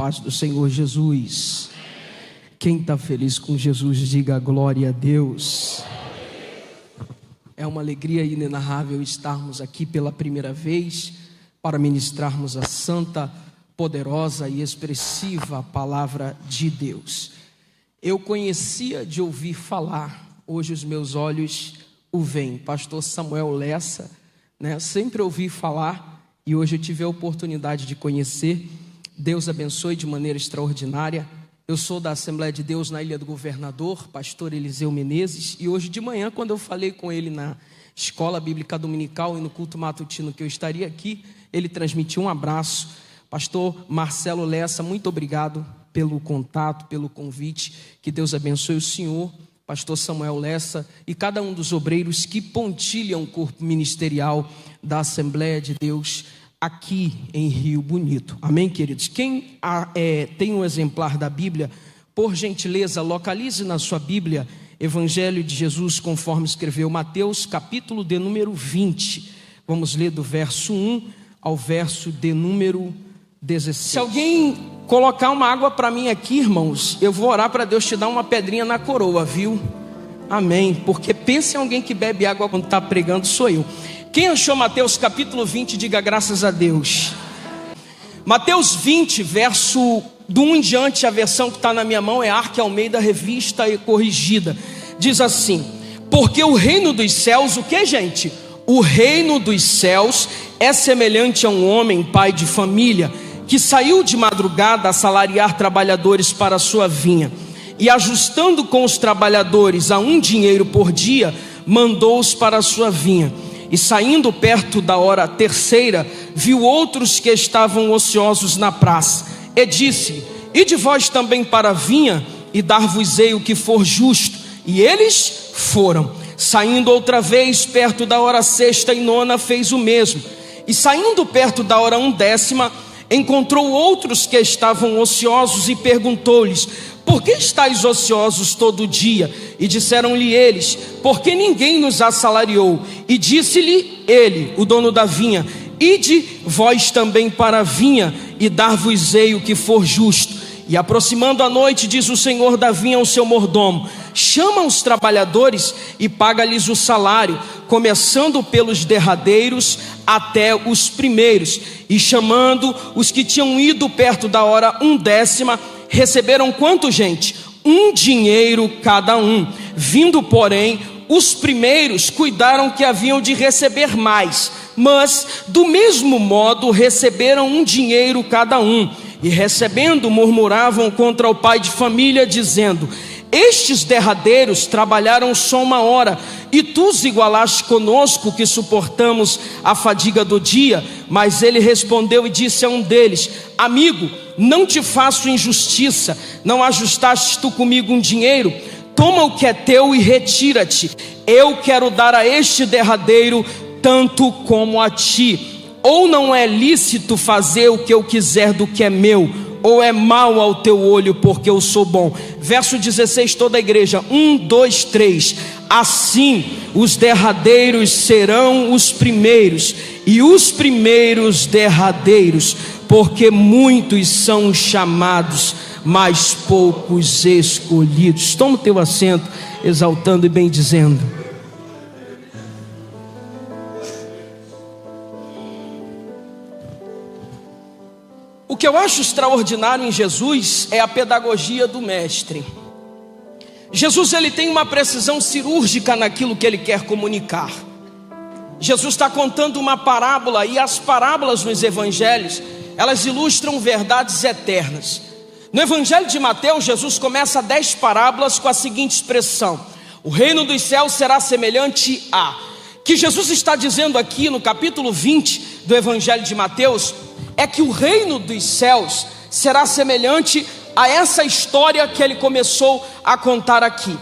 paz do Senhor Jesus. Quem está feliz com Jesus, diga glória a Deus. É uma alegria inenarrável estarmos aqui pela primeira vez para ministrarmos a santa, poderosa e expressiva palavra de Deus. Eu conhecia de ouvir falar, hoje os meus olhos o veem. Pastor Samuel Lessa, sempre ouvi falar e hoje eu tive a oportunidade de conhecer. Deus abençoe de maneira extraordinária. Eu sou da Assembleia de Deus na Ilha do Governador, pastor Eliseu Menezes, e hoje de manhã, quando eu falei com ele na escola bíblica dominical e no culto matutino que eu estaria aqui, ele transmitiu um abraço. Pastor Marcelo Lessa, muito obrigado pelo contato, pelo convite, que Deus abençoe o senhor, pastor Samuel Lessa e cada um dos obreiros que pontilham o corpo ministerial da Assembleia de Deus aqui em Rio Bonito. Amém, queridos? Quem tem um exemplar da Bíblia, por gentileza, localize na sua Bíblia Evangelho de Jesus, conforme escreveu Mateus, capítulo de número 20. Vamos ler do verso 1 ao verso de número 16. Se alguém colocar uma água para mim aqui, irmãos, eu vou orar para Deus te dar uma pedrinha na coroa, viu? Amém. Porque pense em alguém que bebe água quando está pregando, sou eu. Quem achou Mateus capítulo 20, diga graças a Deus. Mateus 20, verso do 1 em diante, a versão que está na minha mão é Arca Almeida Revista e Corrigida. Diz assim: porque o reino dos céus, o que, gente? O reino dos céus é semelhante a um homem, pai de família, que saiu de madrugada a salariar trabalhadores para a sua vinha, e ajustando com os trabalhadores a 1 dinheiro por dia, mandou-os para a sua vinha. E saindo perto da hora terceira, viu outros que estavam ociosos na praça, e disse: ide vós também para a vinha, e dar-vos-ei o que for justo. E eles foram. Saindo outra vez perto da hora sexta e nona, fez o mesmo. E saindo perto da hora 1/10, encontrou outros que estavam ociosos e perguntou-lhes: por que estáis ociosos todo o dia? E disseram-lhe eles: porque ninguém nos assalariou. E disse-lhe ele, o dono da vinha: ide vós também para a vinha, e dar-vos-ei o que for justo. E aproximando a noite, diz o senhor da vinha ao seu mordomo: chama os trabalhadores e paga-lhes o salário, começando pelos derradeiros até os primeiros. E chamando os que tinham ido perto da hora 1/10, receberam quanto, gente? 1 dinheiro cada um. Vindo, porém, os primeiros cuidaram que haviam de receber mais, mas do mesmo modo receberam 1 dinheiro cada um. E recebendo, murmuravam contra o pai de família, dizendo: estes derradeiros trabalharam só 1 hora, e tu os igualaste conosco, que suportamos a fadiga do dia. Mas ele respondeu e disse a um deles: amigo, não te faço injustiça, não ajustaste tu comigo 1 dinheiro? Toma o que é teu e retira-te. Eu quero dar a este derradeiro tanto como a ti. Ou não é lícito fazer o que eu quiser do que é meu? Ou é mal ao teu olho porque eu sou bom? Verso 16, toda a igreja: 1, 2, 3. Assim os derradeiros serão os primeiros, e os primeiros derradeiros, porque muitos são chamados, mas poucos escolhidos. Toma o teu assento, exaltando e bendizendo. O que eu acho extraordinário em Jesus é a pedagogia do mestre. Jesus, ele tem uma precisão cirúrgica naquilo que ele quer comunicar. Jesus está contando uma parábola, e as parábolas nos evangelhos, elas ilustram verdades eternas. No evangelho de Mateus, Jesus começa 10 parábolas com a seguinte expressão: o reino dos céus será semelhante a... que Jesus está dizendo aqui no capítulo 20 do evangelho de Mateus é que o reino dos céus será semelhante a essa história que ele começou a contar aqui.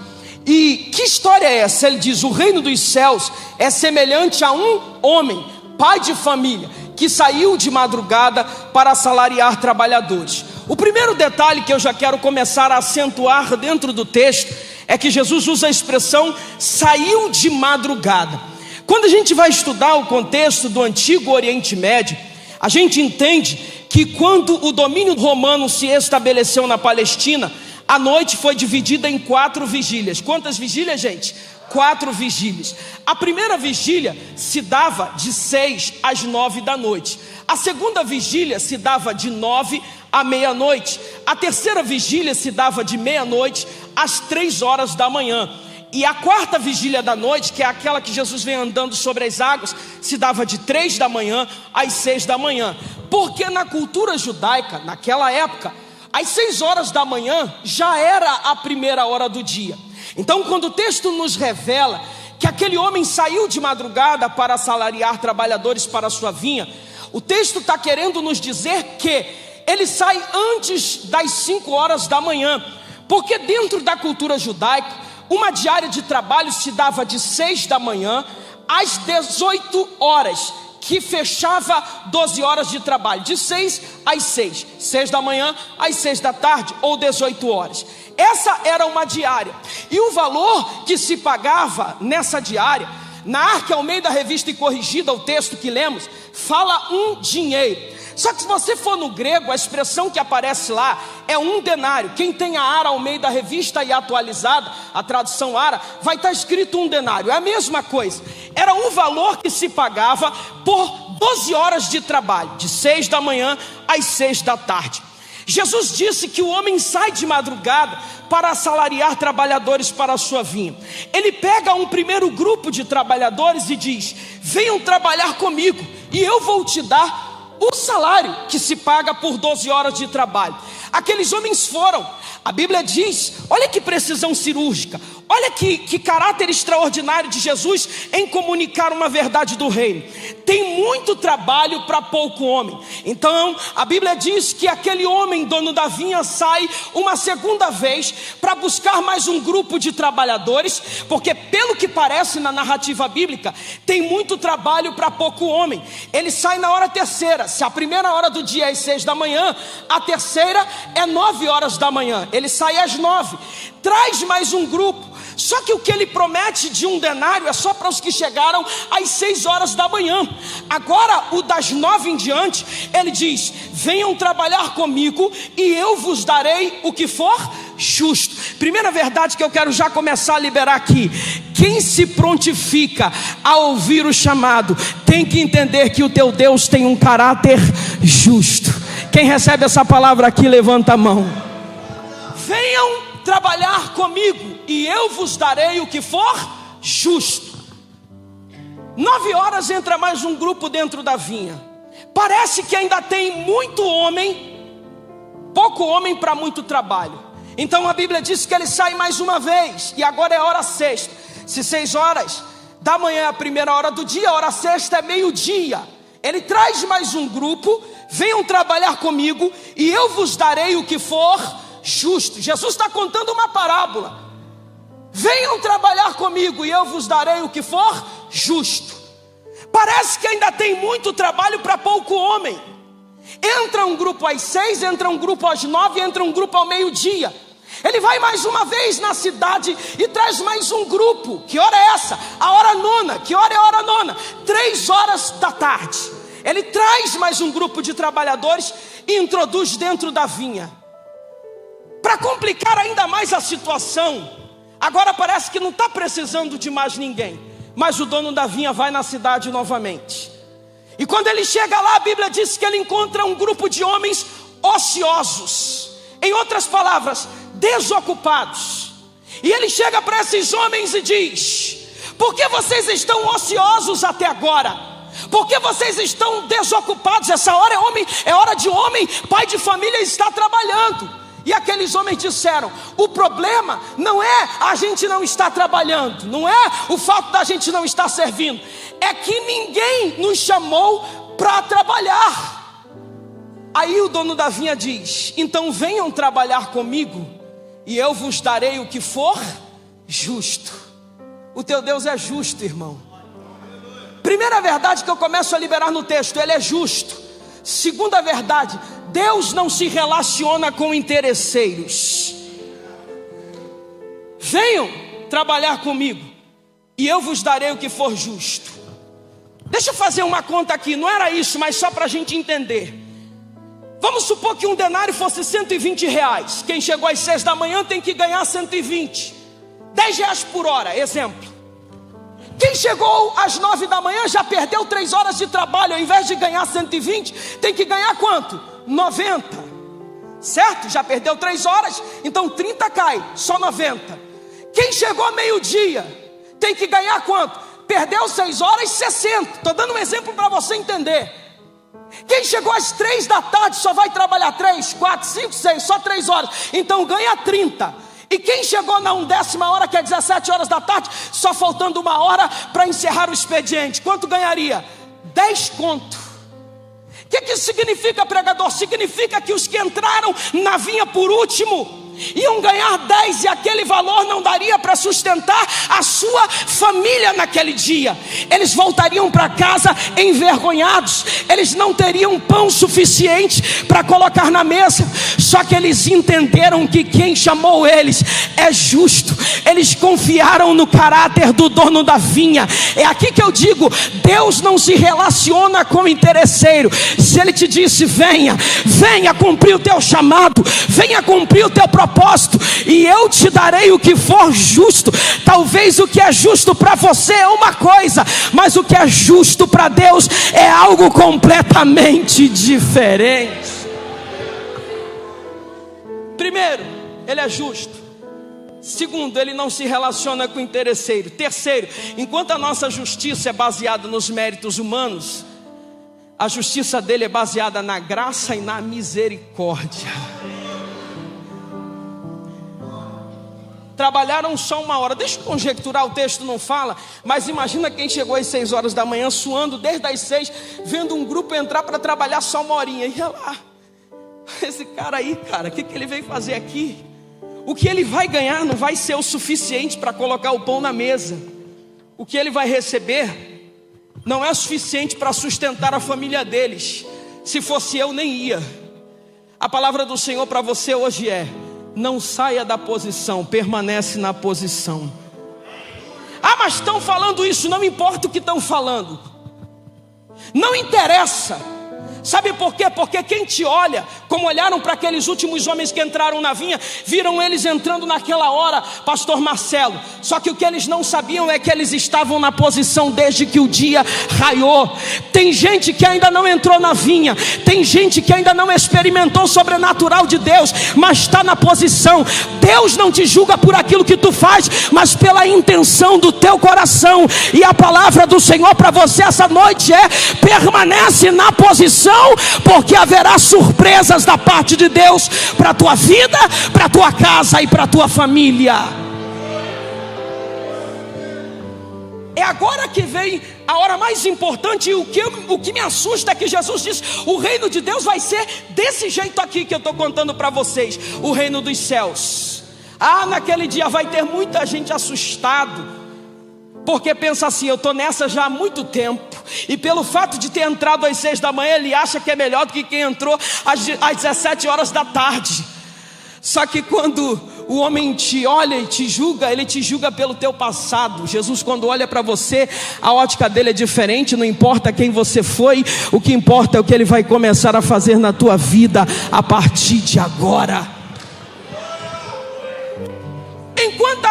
E que história é essa? Ele diz: o reino dos céus é semelhante a um homem, pai de família, que saiu de madrugada para assalariar trabalhadores. O primeiro detalhe que eu já quero começar a acentuar dentro do texto é que Jesus usa a expressão saiu de madrugada. Quando a gente vai estudar o contexto do antigo Oriente Médio, a gente entende que quando o domínio romano se estabeleceu na Palestina, a noite foi dividida em 4 vigílias. Quantas vigílias, gente? 4 vigílias. A primeira vigília se dava de 6 às 9 da noite. A segunda vigília se dava de 9 à meia-noite. A terceira vigília se dava de meia-noite às 3 horas da manhã. E a quarta vigília da noite, que é aquela que Jesus vem andando sobre as águas, se dava de 3 da manhã às 6 da manhã. Porque na cultura judaica, naquela época, às 6 horas da manhã já era a primeira hora do dia. Então, quando o texto nos revela que aquele homem saiu de madrugada para assalariar trabalhadores para a sua vinha, o texto está querendo nos dizer que ele sai antes das 5 horas da manhã. Porque dentro da cultura judaica, uma diária de trabalho se dava de 6 da manhã às 18 horas, que fechava 12 horas de trabalho, de 6 às 6, 6 da manhã às 6 da tarde, ou 18 horas. Essa era uma diária, e o valor que se pagava nessa diária, na Arca Almeida Revista e Corrigida, o texto que lemos, fala um dinheiro. Só que se você for no grego, a expressão que aparece lá é um denário. Quem tem a Arca Almeida Revista e Atualizada, a tradução ARA, vai estar escrito um denário. É a mesma coisa. Era um valor que se pagava por 12 horas de trabalho, de 6 da manhã às 6 da tarde. Jesus disse que o homem sai de madrugada para assalariar trabalhadores para a sua vinha. Ele pega um primeiro grupo de trabalhadores e diz: venham trabalhar comigo e eu vou te dar o salário que se paga por 12 horas de trabalho. Aqueles homens foram. A Bíblia diz, olha que precisão cirúrgica, olha que caráter extraordinário de Jesus em comunicar uma verdade do reino. Tem muito trabalho para pouco homem. Então a Bíblia diz que aquele homem, dono da vinha, sai uma segunda vez para buscar mais um grupo de trabalhadores, porque pelo que parece na narrativa bíblica, tem muito trabalho para pouco homem. Ele sai na hora terceira. Se a primeira hora do dia é às 6 da manhã, a terceira é 9 horas da manhã. Ele sai às 9, traz mais um grupo. Só que o que ele promete de um denário é só para os que chegaram às 6 horas da manhã. Agora o das 9 em diante, ele diz: venham trabalhar comigo e eu vos darei o que for justo. Primeira verdade que eu quero já começar a liberar aqui: quem se prontifica a ouvir o chamado tem que entender que o teu Deus tem um caráter justo. Quem recebe essa palavra aqui, levanta a mão. Venham trabalhar comigo e eu vos darei o que for justo. 9 horas entra mais um grupo dentro da vinha. Parece que ainda tem muito homem, pouco homem para muito trabalho. Então a Bíblia diz que ele sai mais uma vez, e agora é hora sexta. Se 6 horas da manhã é a primeira hora do dia, a hora sexta é meio-dia. Ele traz mais um grupo: venham trabalhar comigo e eu vos darei o que for justo. Jesus está contando uma parábola. Venham trabalhar comigo e eu vos darei o que for justo. Parece que ainda tem muito trabalho para pouco homem. Entra um grupo às 6, entra um grupo às 9, entra um grupo ao meio-dia. Ele vai mais uma vez na cidade e traz mais um grupo. Que hora é essa? A hora nona. Que hora é a hora nona? 3 horas da tarde. Ele traz mais um grupo de trabalhadores e introduz dentro da vinha. Para complicar ainda mais a situação, agora parece que não está precisando de mais ninguém, mas o dono da vinha vai na cidade novamente. E quando ele chega lá, a Bíblia diz que ele encontra um grupo de homens ociosos. Em outras palavras, desocupados. E ele chega para esses homens e diz: por que vocês estão ociosos até agora? Por que vocês estão desocupados? Essa hora é hora de homem, pai de família, está trabalhando. E aqueles homens disseram: o problema não é a gente não estar trabalhando, não é o fato da gente não estar servindo, é que ninguém nos chamou para trabalhar. Aí o dono da vinha diz: então venham trabalhar comigo e eu vos darei o que for justo. O teu Deus é justo, irmão. Primeira verdade que eu começo a liberar no texto: ele é justo. Segunda verdade: Deus não se relaciona com interesseiros. Venham trabalhar comigo e eu vos darei o que for justo. Deixa eu fazer uma conta aqui, não era isso, mas só para a gente entender. Vamos supor que um denário fosse R$120. Quem chegou às 6 da manhã tem que ganhar 120. R$10 por hora, exemplo. Quem chegou às 9 da manhã já perdeu 3 horas de trabalho. Ao invés de ganhar 120, tem que ganhar quanto? 90. Certo? Já perdeu 3 horas, então 30 cai, só 90. Quem chegou a meio-dia tem que ganhar quanto? Perdeu 6 horas, 60. Estou dando um exemplo para você entender. Quem chegou às 3 da tarde só vai trabalhar 3, 4, 5, 6, só 3 horas. Então ganha 30. E quem chegou na 1/10 hora, que é 17 horas da tarde, só faltando 1 hora para encerrar o expediente, quanto ganharia? 10 conto. O que isso significa, pregador? Significa que os que entraram na vinha por último iam ganhar 10, e aquele valor não daria para sustentar a sua família naquele dia. Eles voltariam para casa envergonhados, eles não teriam pão suficiente para colocar na mesa. Só que eles entenderam que quem chamou eles é justo. Eles confiaram no caráter do dono da vinha. É aqui que eu digo: Deus não se relaciona com o interesseiro. Se Ele te disse: venha cumprir o teu chamado, venha cumprir o teu propósito, e eu te darei o que for justo. Talvez o que é justo para você é uma coisa, mas o que é justo para Deus é algo completamente diferente. Primeiro, Ele é justo. Segundo, Ele não se relaciona com o interesseiro. Terceiro, enquanto a nossa justiça é baseada nos méritos humanos, a justiça dele é baseada na graça e na misericórdia. Trabalharam só 1 hora. Deixa eu conjecturar, o texto não fala, mas imagina quem chegou às 6 horas da manhã, suando desde as 6, vendo um grupo entrar para trabalhar só 1 horinha. E lá, esse cara aí, cara, o que ele veio fazer aqui? O que ele vai ganhar não vai ser o suficiente para colocar o pão na mesa. O que ele vai receber não é suficiente para sustentar a família deles. Se fosse eu, nem ia. A palavra do Senhor para você hoje é: não saia da posição, permanece na posição. Ah, mas estão falando isso. Não importa o que estão falando, não interessa. Sabe por quê? Porque quem te olha, como olharam para aqueles últimos homens que entraram na vinha, viram eles entrando naquela hora, pastor Marcelo. Só que o que eles não sabiam é que eles estavam na posição desde que o dia raiou. Tem gente que ainda não entrou na vinha, tem gente que ainda não experimentou o sobrenatural de Deus, mas está na posição. Deus não te julga por aquilo que tu faz, mas pela intenção do teu coração. E a palavra do Senhor para você essa noite é: permanece na posição, porque haverá surpresas da parte de Deus para a tua vida, para a tua casa e para a tua família. É agora que vem a hora mais importante. E o que me assusta é que Jesus disse: o reino de Deus vai ser desse jeito aqui que eu estou contando para vocês, o reino dos céus. Ah, naquele dia vai ter muita gente assustado, porque pensa assim: eu estou nessa já há muito tempo, e pelo fato de ter entrado às 6 da manhã, ele acha que é melhor do que quem entrou às 17 horas da tarde. Só que quando o homem te olha e te julga, ele te julga pelo teu passado. Jesus, quando olha para você, a ótica dele é diferente. Não importa quem você foi, o que importa é o que ele vai começar a fazer na tua vida a partir de agora. Enquanto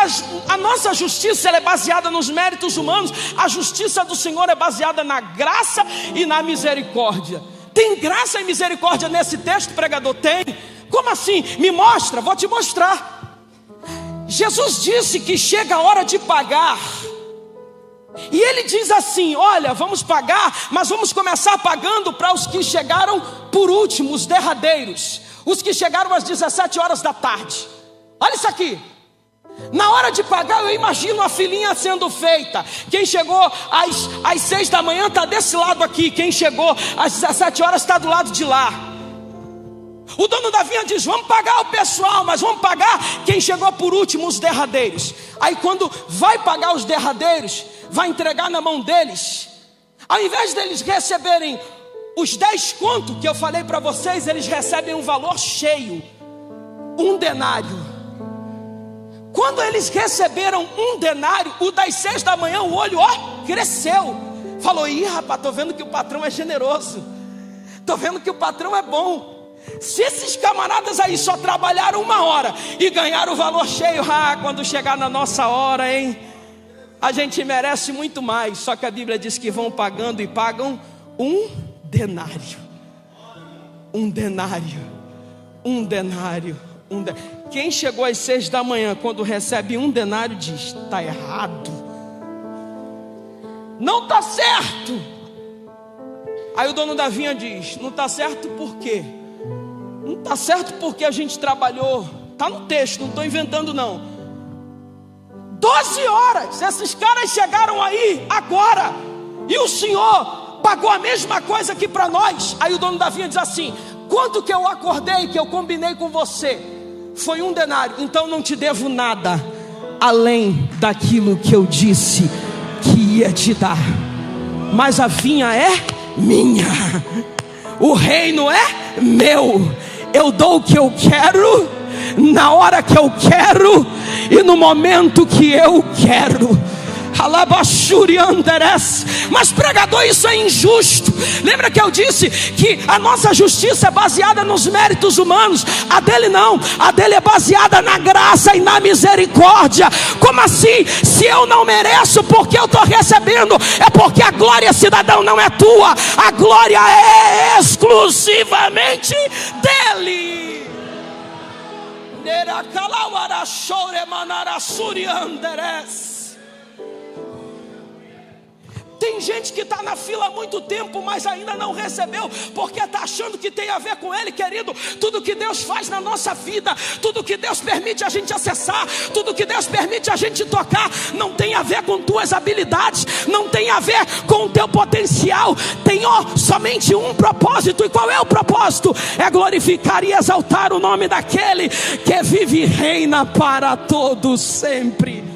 a nossa justiça ela é baseada nos méritos humanos, a justiça do Senhor é baseada na graça e na misericórdia. Tem graça e misericórdia nesse texto, pregador? Tem. Como assim? Me mostra. Vou te mostrar. Jesus disse que chega a hora de pagar, e ele diz assim: olha, vamos pagar, mas vamos começar pagando para os que chegaram por último, os derradeiros, os que chegaram às 17 horas da tarde. Olha isso aqui. Na hora de pagar, eu imagino a filinha sendo feita. Quem chegou às 6 da manhã está desse lado aqui, quem chegou às 17 horas está do lado de lá. O dono da vinha diz: vamos pagar o pessoal, mas vamos pagar quem chegou por último, os derradeiros. Aí quando vai pagar os derradeiros, vai entregar na mão deles, ao invés deles receberem os 10 contos que eu falei para vocês, eles recebem um valor cheio, 1 denário. Quando eles receberam 1 denário, o das 6 da manhã, o olho cresceu. Falou: ih, rapaz, estou vendo que o patrão é generoso, estou vendo que o patrão é bom. Se esses camaradas aí só trabalharam 1 hora e ganharam o valor cheio, quando chegar na nossa hora, hein? A gente merece muito mais. Só que a Bíblia diz que vão pagando e pagam 1 denário. 1 denário. 1 denário. Quem chegou às 6 da manhã, quando recebe 1 denário, diz: está errado, não está certo. Aí o dono da vinha diz: não está certo por quê? Não está certo porque a gente trabalhou. Está no texto, não estou inventando não. 12 horas, esses caras chegaram aí agora, e o Senhor pagou a mesma coisa que para nós. Aí o dono da vinha diz assim: quanto que eu acordei, que eu combinei com você? Foi 1 denário, então não te devo nada, além daquilo que eu disse que ia te dar. Mas a vinha é minha, o reino é meu. Eu dou o que eu quero, na hora que eu quero e no momento que eu quero. Mas pregador, isso é injusto. Lembra que eu disse que a nossa justiça é baseada nos méritos humanos? A dele não, a dele é baseada na graça e na misericórdia. Como assim? Se eu não mereço, porque eu estou recebendo? É porque a glória, cidadão, não é tua. A glória é exclusivamente dele. Tem gente que está na fila há muito tempo, mas ainda não recebeu, porque está achando que tem a ver com ele. Querido, tudo que Deus faz na nossa vida, tudo que Deus permite a gente acessar, tudo que Deus permite a gente tocar, não tem a ver com tuas habilidades, não tem a ver com o teu potencial. Tem somente um propósito. E qual é o propósito? É glorificar e exaltar o nome daquele que vive e reina para todos sempre.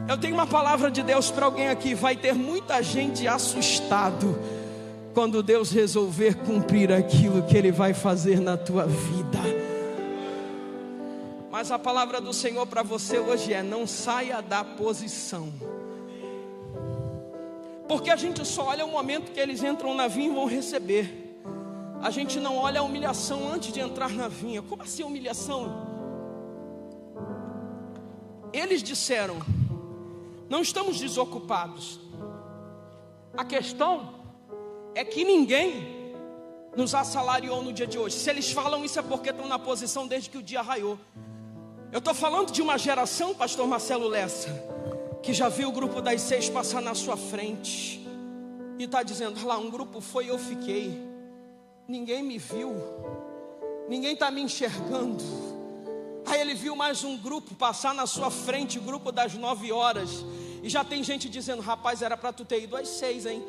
Eu tenho uma palavra de Deus para alguém aqui. Vai ter muita gente assustado quando Deus resolver cumprir aquilo que Ele vai fazer na tua vida. Mas a palavra do Senhor para você hoje é: não saia da posição. Porque a gente só olha o momento que eles entram na vinha e vão receber. A gente não olha a humilhação antes de entrar na vinha. Como assim humilhação? Eles disseram: não estamos desocupados. A questão é que ninguém nos assalariou no dia de hoje. Se eles falam isso é porque estão na posição desde que o dia raiou. Eu estou falando de uma geração, pastor Marcelo Lessa, que já viu o grupo das 6 passar na sua frente e está dizendo: lá, um grupo foi e eu fiquei. Ninguém me viu, ninguém está me enxergando. Aí ele viu mais um grupo passar na sua frente, o grupo das 9 horas. E já tem gente dizendo: rapaz, era para tu ter ido às 6, hein?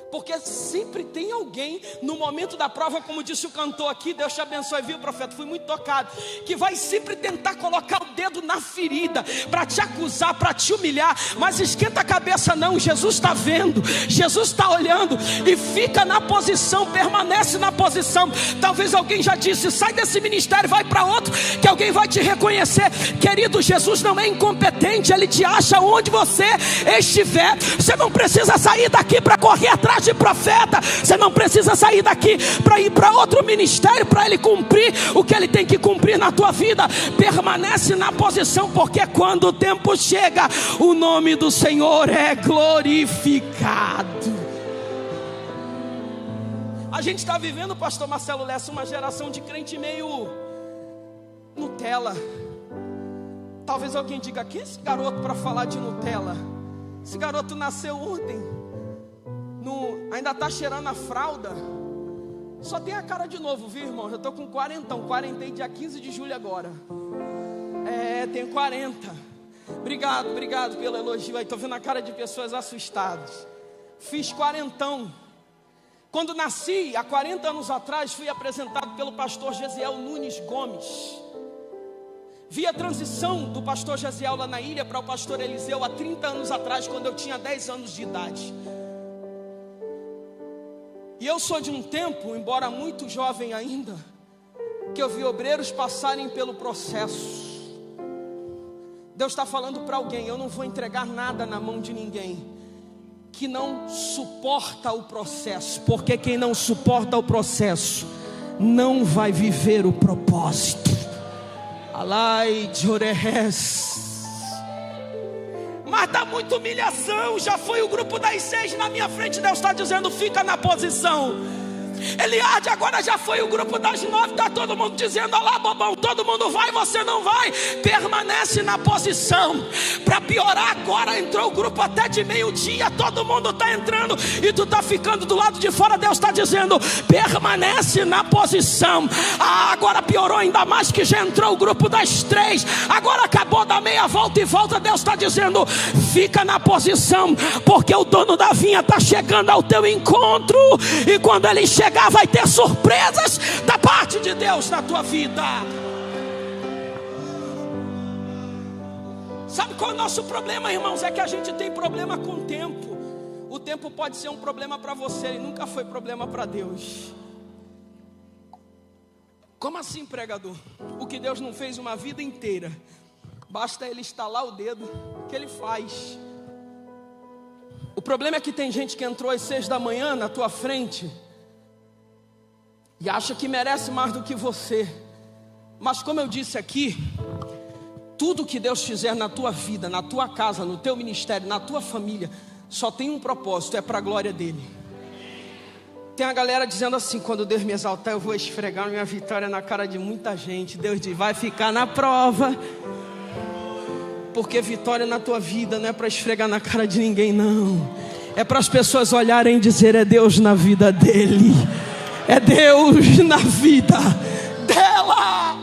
Porque sempre tem alguém no momento da prova, como disse o cantor aqui, Deus te abençoe, viu, profeta? Fui muito tocado. Que vai sempre tentar colocar o dedo na ferida, para te acusar, para te humilhar. Mas esquenta a cabeça não, Jesus está vendo, Jesus está olhando. E fica na posição, permanece na posição. Talvez alguém já disse: sai desse ministério, vai para outro, que alguém vai te reconhecer. Querido, Jesus não é incompetente, Ele te acha onde você estiver. Você não precisa sair daqui para correr atrás de profeta. Você não precisa sair daqui para ir para outro ministério, para Ele cumprir o que Ele tem que cumprir na tua vida. Permanece na posição, porque quando o tempo chega, o nome do Senhor é glorificado. A gente está vivendo, pastor Marcelo Lessa, uma geração de crente meio Nutella. Talvez alguém diga: quem é esse garoto para falar de Nutella? Esse garoto nasceu ontem, ainda está cheirando a fralda. Só tem a cara de novo, viu, irmão? Já estou com 40, dia 15 de julho agora. Tenho 40. Obrigado pelo elogio aí. Estou vendo a cara de pessoas assustadas. Fiz 40. Quando nasci, há 40 anos atrás, fui apresentado pelo pastor Gesiel Nunes Gomes. Vi a transição do pastor Gesiel lá na ilha para o pastor Eliseu há 30 anos atrás, quando eu tinha 10 anos de idade. E eu sou de um tempo, embora muito jovem ainda, que eu vi obreiros passarem pelo processo. Deus está falando para alguém: eu não vou entregar nada na mão de ninguém. que não suporta o processo, porque quem não suporta o processo não vai viver o propósito. Alai de Orehes. Mas dá muita humilhação. Já foi o grupo das 6 na minha frente. Deus está dizendo: fica na posição. Eliade, agora já foi o grupo das 9. Está todo mundo dizendo: olha lá, bobão, todo mundo vai, você não vai. Permanece na posição. Para piorar, agora entrou o grupo até de meio-dia. Todo mundo está entrando e tu está ficando do lado de fora. Deus está dizendo: permanece na posição. Agora piorou ainda mais, que já entrou o grupo das 3. Agora acabou da meia volta e volta. Deus está dizendo: fica na posição, porque o dono da vinha está chegando ao teu encontro. E quando ele chegar, vai ter surpresas da parte de Deus na tua vida. Sabe qual é o nosso problema, irmãos? É que a gente tem problema com o tempo. O tempo pode ser um problema para você, e nunca foi problema para Deus. Como assim, pregador? O que Deus não fez uma vida inteira, basta Ele estalar o dedo que Ele faz. O problema é que tem gente que entrou às 6 da manhã na tua frente e acha que merece mais do que você. Mas como eu disse aqui, tudo que Deus fizer na tua vida, na tua casa, no teu ministério, na tua família, só tem um propósito: é para a glória dele. Tem a galera dizendo assim: quando Deus me exaltar, eu vou esfregar minha vitória na cara de muita gente. Deus diz: vai ficar na prova. Porque vitória na tua vida não é para esfregar na cara de ninguém, não. É para as pessoas olharem e dizer: é Deus na vida dele, é Deus na vida dela.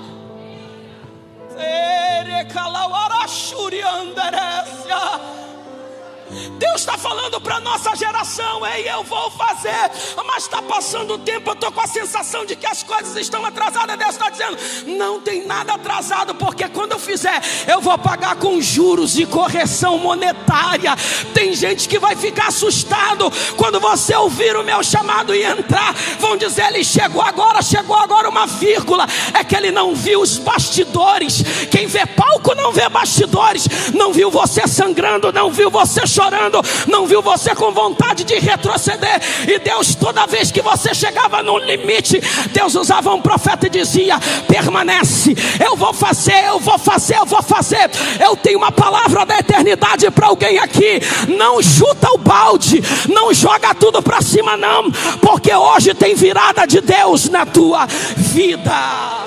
Deus está falando para a nossa geração: ei, eu vou fazer. Mas está passando o tempo, eu estou com a sensação de que as coisas estão atrasadas. Deus está dizendo: não tem nada atrasado, porque quando eu fizer, eu vou pagar com juros e correção monetária. Tem gente que vai ficar assustado quando você ouvir o meu chamado e entrar. Vão dizer: ele chegou agora uma vírgula. É que ele não viu os bastidores. Quem vê palco não vê bastidores. Não viu você sangrando, não viu você chorando, não viu você com vontade de retroceder. E Deus, toda vez que você chegava no limite, Deus usava um profeta e dizia: permanece, eu vou fazer, eu vou fazer, eu vou fazer. Eu tenho uma palavra da eternidade para alguém aqui. Não chuta o balde, não joga tudo para cima, não, porque hoje tem virada de Deus na tua vida.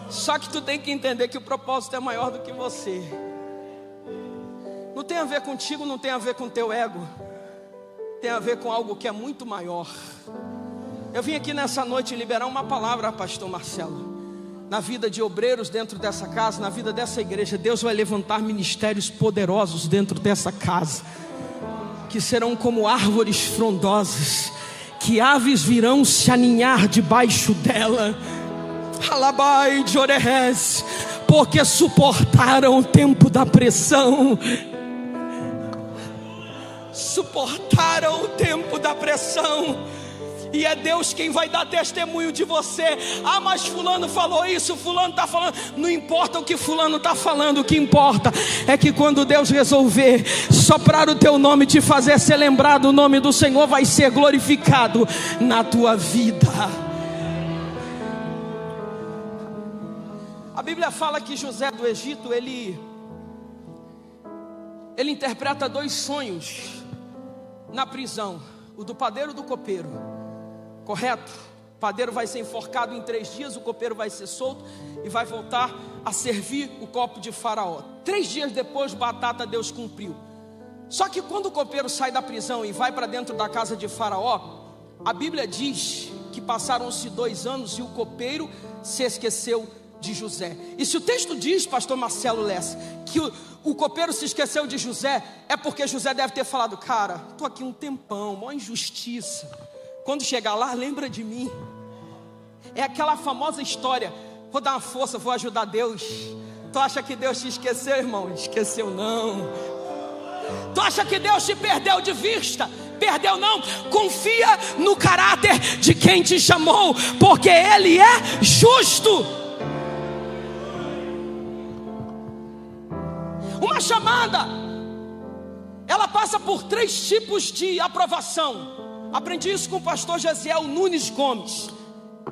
Só que tu tem que entender que o propósito é maior do que você. Não tem a ver contigo, não tem a ver com teu ego. Tem a ver com algo que é muito maior. Eu vim aqui nessa noite liberar uma palavra, pastor Marcelo, na vida de obreiros dentro dessa casa, na vida dessa igreja. Deus vai levantar ministérios poderosos dentro dessa casa, que serão como árvores frondosas, que aves virão se aninhar debaixo dela. Alabai de Orehes, porque suportaram o tempo da pressão. Suportaram o tempo da pressão. E é Deus quem vai dar testemunho de você. Ah, mas fulano falou isso, fulano está falando. Não importa o que fulano está falando, o que importa é que quando Deus resolver soprar o teu nome, te fazer ser lembrado, o nome do Senhor vai ser glorificado na tua vida. A Bíblia fala que José do Egito, ele interpreta 2 sonhos na prisão: o do padeiro e do copeiro. Correto? O padeiro vai ser enforcado em 3 dias, o copeiro vai ser solto e vai voltar a servir o copo de Faraó. 3 dias depois, batata, Deus cumpriu. Só que quando o copeiro sai da prisão e vai para dentro da casa de Faraó, a Bíblia diz que passaram-se 2 anos e o copeiro se esqueceu de José. E se o texto diz, pastor Marcelo Lessa, que o copeiro se esqueceu de José, é porque José deve ter falado: cara, estou aqui um tempão, maior injustiça, quando chegar lá, lembra de mim. É aquela famosa história: vou dar uma força, vou ajudar Deus. Tu acha que Deus te esqueceu, irmão? Esqueceu não. Tu acha que Deus te perdeu de vista? Perdeu não. Confia no caráter de quem te chamou, porque Ele é justo. Uma chamada, ela passa por 3 tipos de aprovação. Aprendi isso com o pastor Gesiel Nunes Gomes.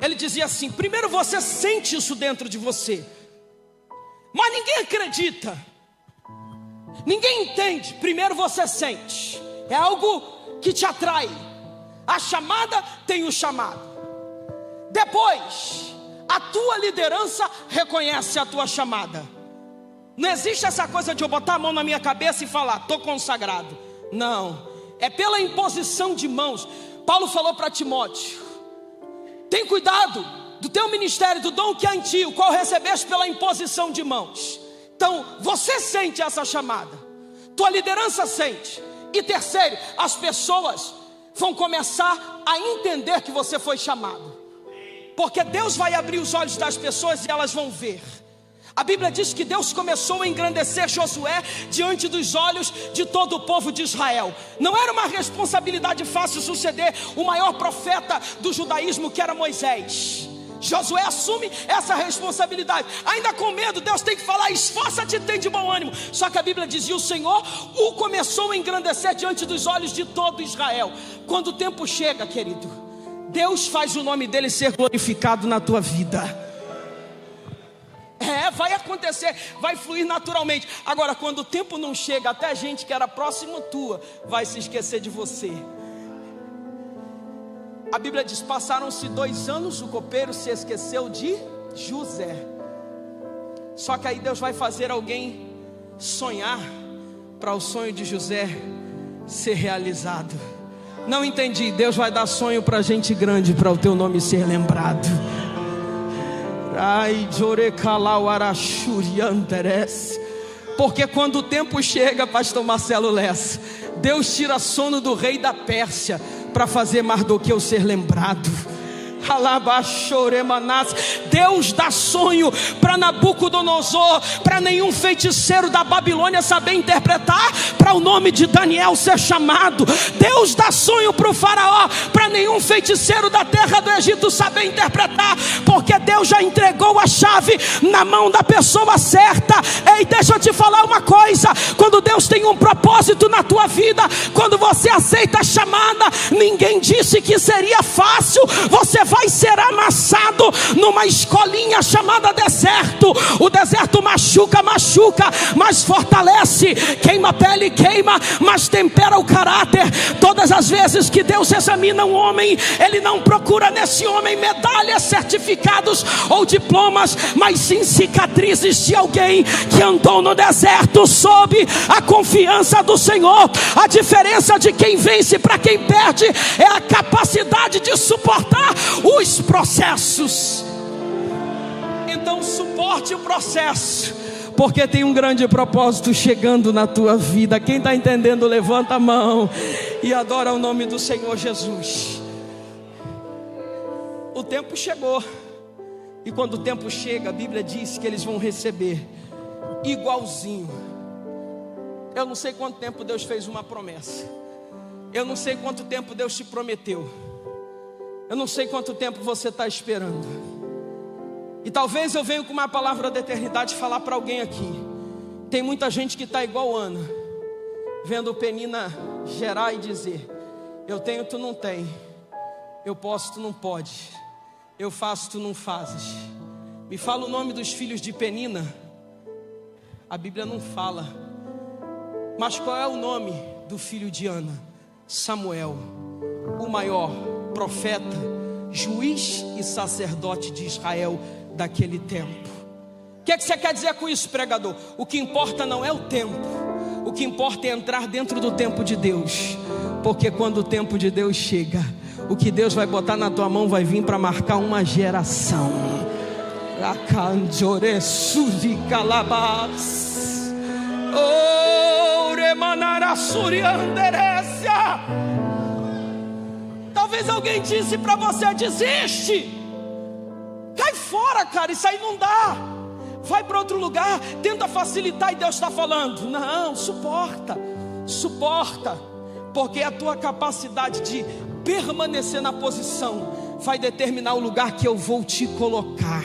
Ele dizia assim: primeiro você sente isso dentro de você, mas ninguém acredita, ninguém entende. Primeiro você sente, é algo que te atrai. A chamada tem o chamado. Depois, a tua liderança reconhece a tua chamada. Não existe essa coisa de eu botar a mão na minha cabeça e falar, estou consagrado. Não, é pela imposição de mãos. Paulo falou para Timóteo: tem cuidado do teu ministério, do dom que há em ti, o qual recebeste pela imposição de mãos. Então, você sente essa chamada, tua liderança sente. E terceiro, as pessoas vão começar a entender que você foi chamado, porque Deus vai abrir os olhos das pessoas e elas vão ver. A Bíblia diz que Deus começou a engrandecer Josué diante dos olhos de todo o povo de Israel. Não era uma responsabilidade fácil suceder o maior profeta do judaísmo, que era Moisés. Josué assume essa responsabilidade, ainda com medo. Deus tem que falar: esforça-te e tem de bom ânimo. Só que a Bíblia dizia: o Senhor o começou a engrandecer diante dos olhos de todo Israel. Quando o tempo chega, querido, Deus faz o nome dele ser glorificado na tua vida. Vai acontecer, vai fluir naturalmente. Agora, quando o tempo não chega, até gente que era próximo tua vai se esquecer de você. A Bíblia diz: passaram-se 2 anos, o copeiro se esqueceu de José. Só que aí Deus vai fazer alguém sonhar para o sonho de José ser realizado. Não entendi. Deus vai dar sonho para gente grande, para o teu nome ser lembrado. Porque quando o tempo chega, pastor Marcelo Lessa, Deus tira sono do rei da Pérsia para fazer Mardoqueu ser lembrado. Deus dá sonho para Nabucodonosor, para nenhum feiticeiro da Babilônia saber interpretar, para o nome de Daniel ser chamado. Deus dá sonho para o faraó, para nenhum feiticeiro da terra do Egito saber interpretar, porque Deus já entregou a chave na mão da pessoa certa. Ei, deixa eu te falar uma coisa: quando Deus tem um propósito na tua vida, quando você aceita a chamada, ninguém disse que seria fácil. Você vai ser amassado numa escolinha chamada deserto. O deserto machuca, mas fortalece. Queima a pele, queima, mas tempera o caráter. Todas as vezes que Deus examina um homem, Ele não procura nesse homem medalhas, certificados ou diplomas, mas sim cicatrizes de alguém que andou no deserto sob a confiança do Senhor. A diferença de quem vence para quem perde é a capacidade de suportar os processos. Então suporte o processo, porque tem um grande propósito chegando na tua vida. Quem está entendendo, levanta a mão e adora o nome do Senhor Jesus. O tempo chegou, e quando o tempo chega, a Bíblia diz que eles vão receber igualzinho. Eu não sei quanto tempo Deus fez uma promessa, eu não sei quanto tempo Deus te prometeu, eu não sei quanto tempo você está esperando. E talvez eu venha com uma palavra da eternidade falar para alguém aqui. Tem muita gente que está igual Ana, vendo Penina gerar e dizer: eu tenho, tu não tem. Eu posso, tu não pode. Eu faço, tu não fazes. Me fala o nome dos filhos de Penina. A Bíblia não fala. Mas qual é o nome do filho de Ana? Samuel, o maior profeta, juiz e sacerdote de Israel daquele tempo. O que você quer dizer com isso, pregador? O que importa não é o tempo, o que importa é entrar dentro do tempo de Deus. Porque quando o tempo de Deus chega, o que Deus vai botar na tua mão vai vir para marcar uma geração. Talvez alguém disse para você: desiste, cai fora, cara, isso aí não dá, vai para outro lugar, tenta facilitar. E Deus está falando: não, suporta, Suporta, porque a tua capacidade de permanecer na posição vai determinar o lugar que eu vou te colocar.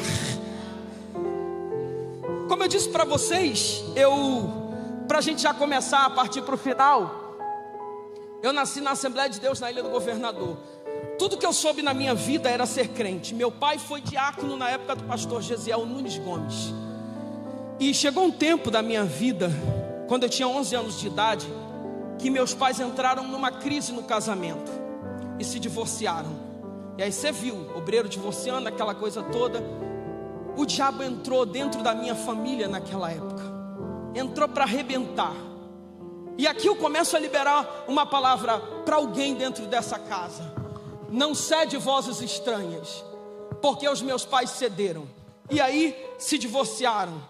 Como eu disse para vocês, para a gente já começar a partir para o final, eu nasci na Assembleia de Deus na Ilha do Governador. Tudo que eu soube na minha vida era ser crente. Meu pai foi diácono na época do pastor Gesiel Nunes Gomes. E chegou um tempo da minha vida, quando eu tinha 11 anos de idade, que meus pais entraram numa crise no casamento e se divorciaram. E aí você viu, obreiro divorciando, aquela coisa toda. O diabo entrou dentro da minha família naquela época, entrou para arrebentar. E aqui eu começo a liberar uma palavra para alguém dentro dessa casa: não cede vozes estranhas, porque os meus pais cederam, e aí se divorciaram.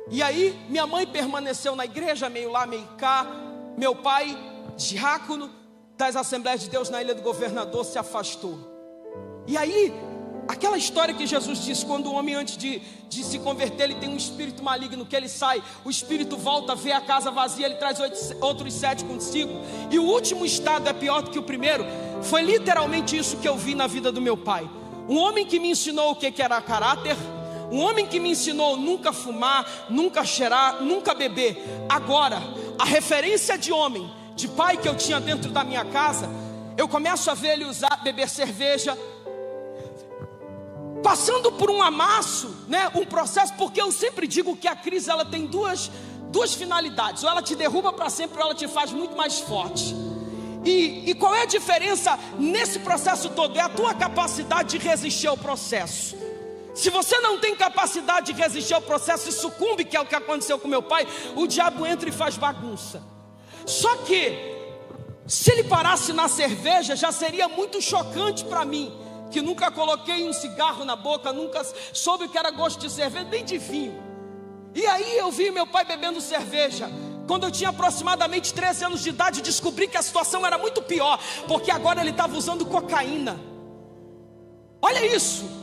E aí minha mãe permaneceu na igreja, meio lá, meio cá. Meu pai, diácono das Assembleias de Deus na Ilha do Governador, se afastou. E aí, aquela história que Jesus disse, quando o homem antes de se converter, ele tem um espírito maligno, que ele sai, o espírito volta, vê a casa vazia, ele traz outros 7 consigo, e o último estado é pior do que o primeiro. Foi literalmente isso que eu vi na vida do meu pai. Um homem que me ensinou o que era caráter, um homem que me ensinou nunca fumar, nunca cheirar, nunca beber. Agora, a referência de homem, de pai que eu tinha dentro da minha casa, eu começo a ver ele beber cerveja, passando por um amasso, né, um processo, porque eu sempre digo que a crise ela tem duas finalidades: ou ela te derruba para sempre, ou ela te faz muito mais forte. E qual é a diferença nesse processo todo? É a tua capacidade de resistir ao processo. Se você não tem capacidade de resistir ao processo e sucumbe, que é o que aconteceu com meu pai, o diabo entra e faz bagunça. Só que, se ele parasse na cerveja, já seria muito chocante para mim, que nunca coloquei um cigarro na boca, nunca soube o que era gosto de cerveja, nem de vinho. E aí eu vi meu pai bebendo cerveja. Quando eu tinha aproximadamente 13 anos de idade, descobri que a situação era muito pior, porque agora ele estava usando cocaína. Olha isso.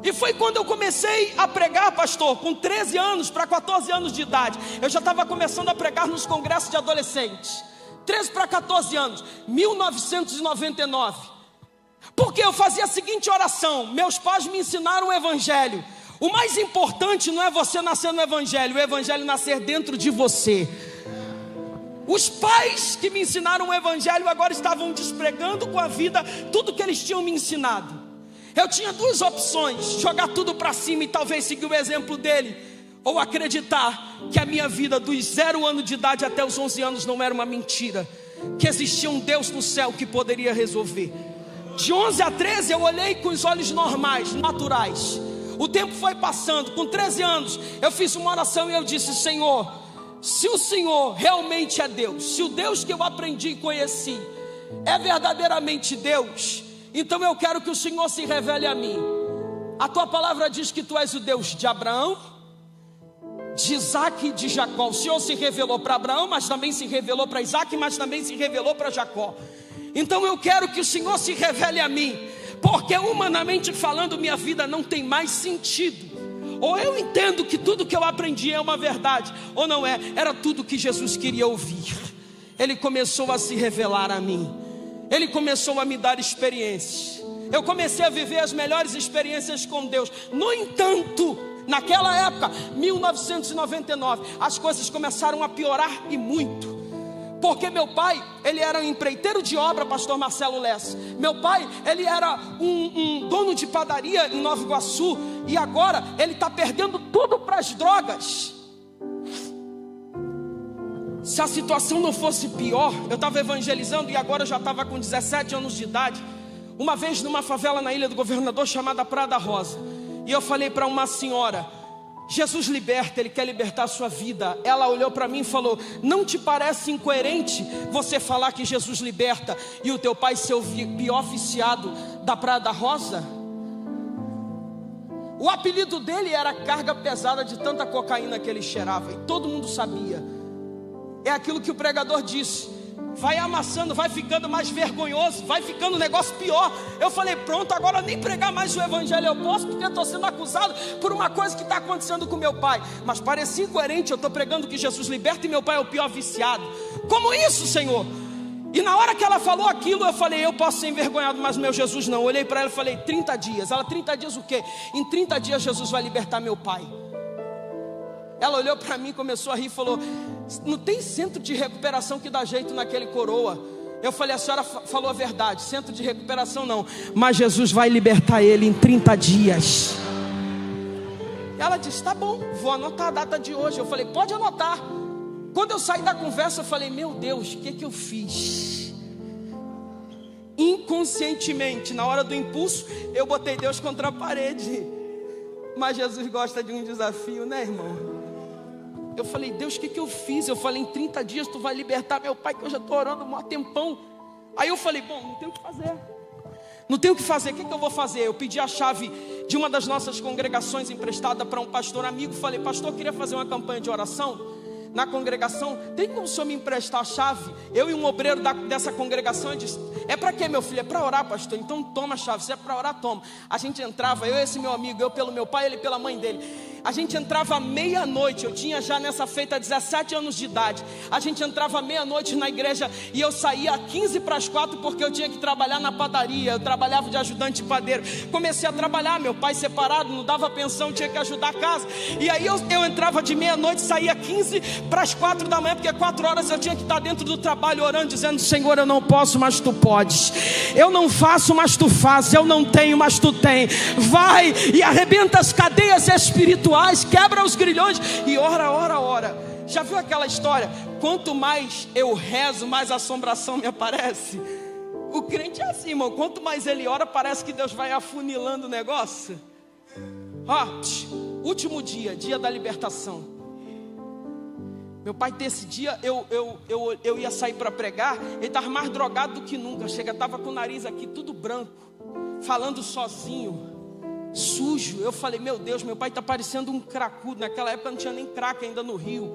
E foi quando eu comecei a pregar, pastor, com 13 anos para 14 anos de idade. Eu já estava começando a pregar nos congressos de adolescentes. 13 para 14 anos, 1999. Porque eu fazia a seguinte oração: meus pais me ensinaram o evangelho. O mais importante não é você nascer no evangelho, o evangelho nascer dentro de você. Os pais que me ensinaram o evangelho agora estavam despregando com a vida tudo que eles tinham me ensinado. Eu tinha 2 opções: jogar tudo para cima e talvez seguir o exemplo dele, ou acreditar que a minha vida dos 0 ano de idade até os 11 anos não era uma mentira, que existia um Deus no céu que poderia resolver. De 11 a 13 eu olhei com os olhos normais, naturais. O tempo foi passando. Com 13 anos eu fiz uma oração e eu disse: Senhor, se o Senhor realmente é Deus, se o Deus que eu aprendi e conheci é verdadeiramente Deus, então eu quero que o Senhor se revele a mim. A tua palavra diz que tu és o Deus de Abraão, de Isaac e de Jacó. O Senhor se revelou para Abraão, mas também se revelou para Isaac, mas também se revelou para Jacó. Então eu quero que o Senhor se revele a mim, porque humanamente falando minha vida não tem mais sentido. Ou eu entendo que tudo que eu aprendi é uma verdade, ou não é. Era tudo que Jesus queria ouvir. Ele começou a se revelar a mim. Ele começou a me dar experiências. Eu comecei a viver as melhores experiências com Deus. No entanto, naquela época, 1999, as coisas começaram a piorar e muito. Porque meu pai, ele era um empreiteiro de obra, pastor Marcelo Lessa. Meu pai, ele era um dono de padaria em Nova Iguaçu. E agora ele está perdendo tudo para as drogas. Se a situação não fosse pior, eu estava evangelizando e agora eu já estava com 17 anos de idade. Uma vez numa favela na Ilha do Governador chamada Praia da Rosa. E eu falei para uma senhora: Jesus liberta, Ele quer libertar a sua vida. Ela olhou para mim e falou: não te parece incoerente você falar que Jesus liberta e o teu pai ser o pior viciado da Praia da Rosa? O apelido dele era carga pesada de tanta cocaína que ele cheirava, e todo mundo sabia. É aquilo que o pregador disse: vai amassando, vai ficando mais vergonhoso, vai ficando um negócio pior. Eu falei: pronto, agora nem pregar mais o evangelho eu posso, porque eu estou sendo acusado por uma coisa que está acontecendo com meu pai. Mas parecia incoerente, eu estou pregando que Jesus liberta e meu pai é o pior viciado. Como isso, Senhor? E na hora que ela falou aquilo, eu falei, eu posso ser envergonhado, mas meu Jesus não. Eu olhei para ela e falei, 30 dias. Ela, 30 dias o quê? Em 30 dias Jesus vai libertar meu pai. Ela olhou para mim, começou a rir e falou, não tem centro de recuperação que dá jeito naquele coroa. Eu falei, a senhora falou a verdade, centro de recuperação não, mas Jesus vai libertar ele em 30 dias. Ela disse, tá bom, vou anotar a data de hoje. Eu falei, pode anotar. Quando eu saí da conversa, eu falei, meu Deus, o que eu fiz? Inconscientemente, na hora do impulso, eu botei Deus contra a parede. Mas Jesus gosta de um desafio, né, irmão? Eu falei, Deus, o que eu fiz? Eu falei, em 30 dias tu vai libertar meu pai, que eu já estou orando há um tempão. Aí eu falei, bom, não tenho o que fazer. Não tenho o que fazer, o que eu vou fazer? Eu pedi a chave de uma das nossas congregações emprestada para um pastor amigo. Falei, pastor, eu queria fazer uma campanha de oração na congregação, tem como o senhor me emprestar a chave? Eu e um obreiro dessa congregação, eu disse, é para quê, meu filho? É para orar, pastor, então toma a chave. Se é para orar, toma. A gente entrava, eu e esse meu amigo, eu pelo meu pai, ele pela mãe dele. A gente entrava à meia-noite, eu tinha já nessa feita 17 anos de idade. A gente entrava à meia-noite na igreja e eu saía às 15:45 porque eu tinha que trabalhar na padaria. Eu trabalhava de ajudante de padeiro. Comecei a trabalhar, meu pai separado, não dava pensão, tinha que ajudar a casa. E aí eu entrava de meia-noite, saía às 15:45 da manhã, porque 4 horas eu tinha que estar dentro do trabalho orando, dizendo, Senhor, eu não posso, mas tu podes. Eu não faço, mas tu fazes. Eu não tenho, mas tu tens. Vai e arrebenta as cadeias espirituais, quebra os grilhões e ora. Já viu aquela história? Quanto mais eu rezo, mais assombração me aparece. O crente é assim, irmão. Quanto mais ele ora, parece que Deus vai afunilando o negócio. Último dia, dia da libertação. Meu pai, desse dia, eu ia sair para pregar. Ele estava mais drogado do que nunca. Estava com o nariz aqui tudo branco, falando sozinho, sujo. Eu falei, meu Deus, meu pai está parecendo um cracudo. Naquela época não tinha nem crack ainda no Rio.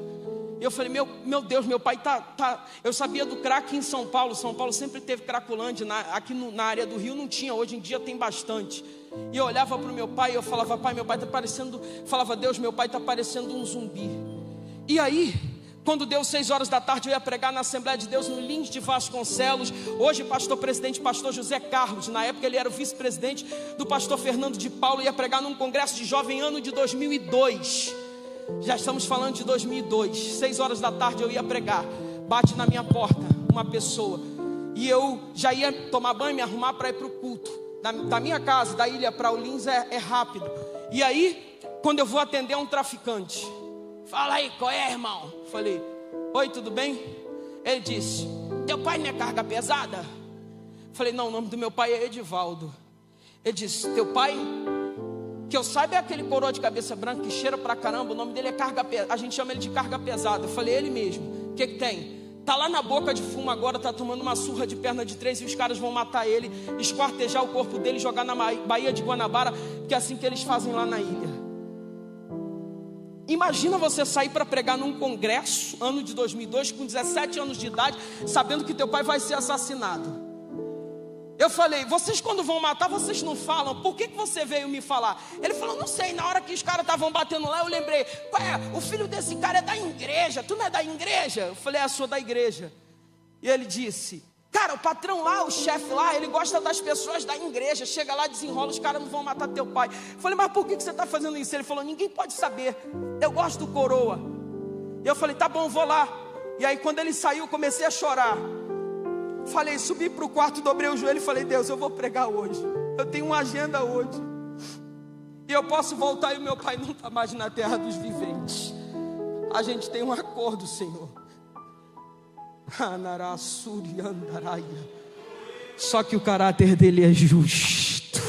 Eu falei, meu Deus, meu pai tá. Eu sabia do crack em São Paulo. São Paulo sempre teve cracolândia. Aqui na área do Rio não tinha, hoje em dia tem bastante. E eu olhava para o meu pai e eu falava, pai, meu pai está parecendo. Falava, Deus, meu pai está parecendo um zumbi. E aí, quando deu 6 horas da tarde, eu ia pregar na Assembleia de Deus no Lins de Vasconcelos. Hoje pastor presidente, pastor José Carlos. Na época ele era o vice-presidente do pastor Fernando de Paulo. Ia pregar num congresso de jovem, ano de 2002. Já estamos falando de 2002. 6 horas da tarde eu ia pregar. Bate na minha porta uma pessoa. E eu já ia tomar banho, me arrumar para ir para o culto. Da minha casa, da ilha para o Lins é rápido. E aí, quando eu vou atender um traficante, fala aí, qual é, irmão? Falei, oi, tudo bem? Ele disse, teu pai não é carga pesada? Falei, não, o nome do meu pai é Edivaldo. Ele disse, teu pai, que eu saiba, é aquele coroa de cabeça branca que cheira pra caramba, o nome dele é carga pesada, a gente chama ele de carga pesada. Eu falei, ele mesmo, o que tem? Tá lá na boca de fumo agora, tá tomando uma surra de perna de 3 e os caras vão matar ele, esquartejar o corpo dele, jogar na Baía de Guanabara, porque é assim que eles fazem lá na ilha. Imagina você sair para pregar num congresso, ano de 2002, com 17 anos de idade, sabendo que teu pai vai ser assassinado. Eu falei, vocês quando vão matar, vocês não falam, por que você veio me falar? Ele falou, não sei, na hora que os caras estavam batendo lá, eu lembrei, o filho desse cara é da igreja, tu não é da igreja? Eu falei, sou da igreja. E ele disse, cara, o patrão lá, o chefe lá, ele gosta das pessoas da igreja, chega lá, desenrola, os caras não vão matar teu pai. Eu falei, mas por que você está fazendo isso? Ele falou, ninguém pode saber, eu gosto do coroa. E eu falei, tá bom, vou lá. E aí quando ele saiu, comecei a chorar. Falei, subi para o quarto, dobrei o joelho e falei, Deus, eu vou pregar hoje, eu tenho uma agenda hoje, e eu posso voltar e o meu pai não está mais na terra dos viventes. A gente tem um acordo, Senhor. Só que o caráter dele é justo.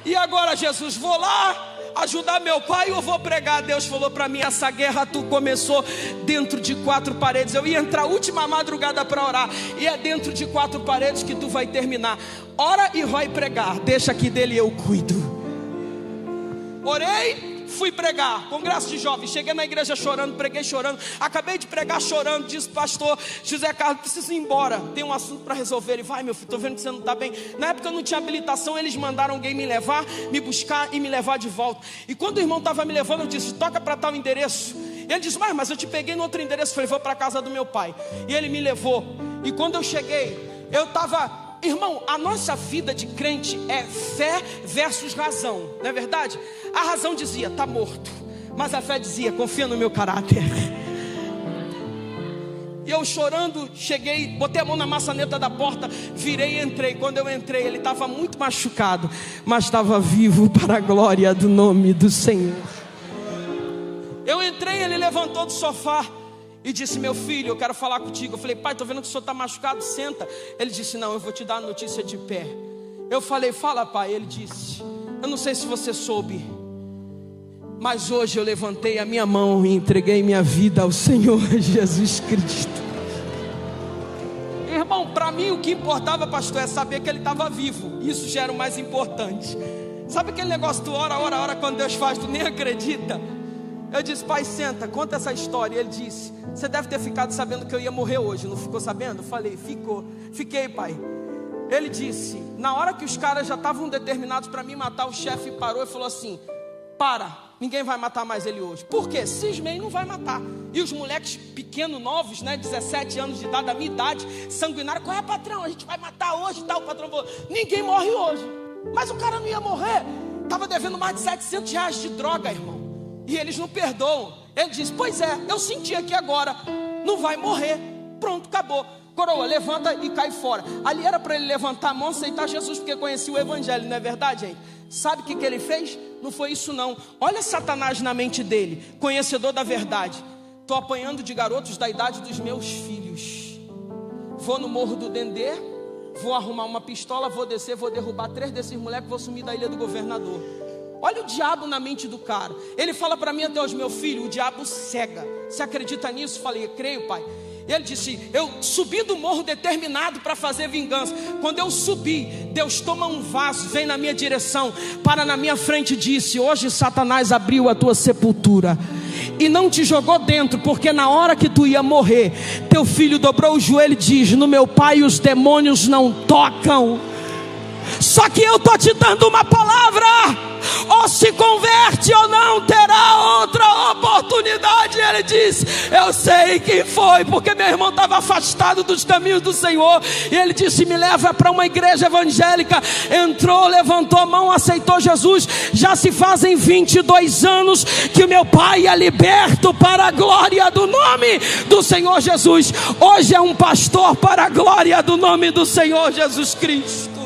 E agora, Jesus, vou lá ajudar meu pai ou vou pregar? Deus falou para mim, essa guerra tu começou dentro de 4 paredes. Eu ia entrar a última madrugada para orar, e é dentro de 4 paredes que tu vai terminar. Ora e vai pregar, deixa que dele eu cuido. Orei, Fui pregar, congresso de jovens. Cheguei na igreja chorando, preguei chorando. Acabei de pregar chorando. Disse: pastor José Carlos, preciso ir embora, tem um assunto para resolver. Ele: vai meu filho, estou vendo que você não está bem. Na época eu não tinha habilitação. Eles mandaram alguém me levar, me buscar e me levar de volta. E quando o irmão estava me levando, eu disse: toca para tal endereço. Ele disse: mas eu te peguei no outro endereço. Eu falei: vou para a casa do meu pai. E ele me levou. E quando eu cheguei, eu estava... Irmão, a nossa vida de crente é fé versus razão, não é verdade? A razão dizia: está morto. Mas a fé dizia: confia no meu caráter. E eu chorando, cheguei, botei a mão na maçaneta da porta, virei e entrei. Quando eu entrei, ele estava muito machucado, mas estava vivo para a glória do nome do Senhor. Eu entrei, ele levantou do sofá e disse: meu filho, eu quero falar contigo. Eu falei: pai, estou vendo que o senhor está machucado, senta. Ele disse: não, eu vou te dar a notícia de pé. Eu falei: fala, pai. Ele disse: eu não sei se você soube, mas hoje eu levantei a minha mão e entreguei minha vida ao Senhor Jesus Cristo. Irmão, para mim o que importava, pastor, é saber que ele estava vivo. Isso já era o mais importante. Sabe aquele negócio, tu ora, quando Deus faz, tu nem acredita. Eu disse: pai, senta, conta essa história. E ele disse: você deve ter ficado sabendo que eu ia morrer hoje, não ficou sabendo? Eu falei: ficou. Fiquei, pai. Ele disse: na hora que os caras já estavam determinados para me matar, o chefe parou e falou assim: para, ninguém vai matar mais ele hoje. Por quê? Cismei, não vai matar. E os moleques pequenos, novos, 17 anos de idade, da minha idade, sanguinário: qual é, patrão? A gente vai matar hoje e tal. O patrão falou: ninguém morre hoje. Mas o cara não ia morrer, estava devendo mais de R$700 de droga, irmão. E eles não perdoam. Ele disse: pois é, eu senti aqui agora, não vai morrer. Pronto, acabou. Coroa, levanta e cai fora. Ali era para ele levantar a mão e aceitar Jesus, porque conhecia o evangelho, não é verdade, gente? Sabe o que ele fez? Não foi isso não. Olha Satanás na mente dele, conhecedor da verdade. Estou apanhando de garotos da idade dos meus filhos. Vou no Morro do Dendê, vou arrumar uma pistola, vou descer, vou derrubar 3 desses moleques, vou sumir da ilha do governador. Olha o diabo na mente do cara. Ele fala para mim até hoje: meu filho, o diabo cega. Você acredita nisso? Falei: creio, pai. Ele disse: eu subi do morro determinado para fazer vingança. Quando eu subi, Deus toma um vaso, vem na minha direção, para na minha frente e disse: hoje Satanás abriu a tua sepultura e não te jogou dentro, porque na hora que tu ia morrer, teu filho dobrou o joelho e diz: no meu pai os demônios não tocam. Só que eu estou te dando uma palavra: ou se converte ou não terá outra oportunidade. Ele disse: eu sei quem foi, porque meu irmão estava afastado dos caminhos do Senhor. E ele disse: me leva para uma igreja evangélica. Entrou, levantou a mão, aceitou Jesus. Já se fazem 22 anos que o meu pai é liberto para a glória do nome do Senhor Jesus. Hoje é um pastor para a glória do nome do Senhor Jesus Cristo.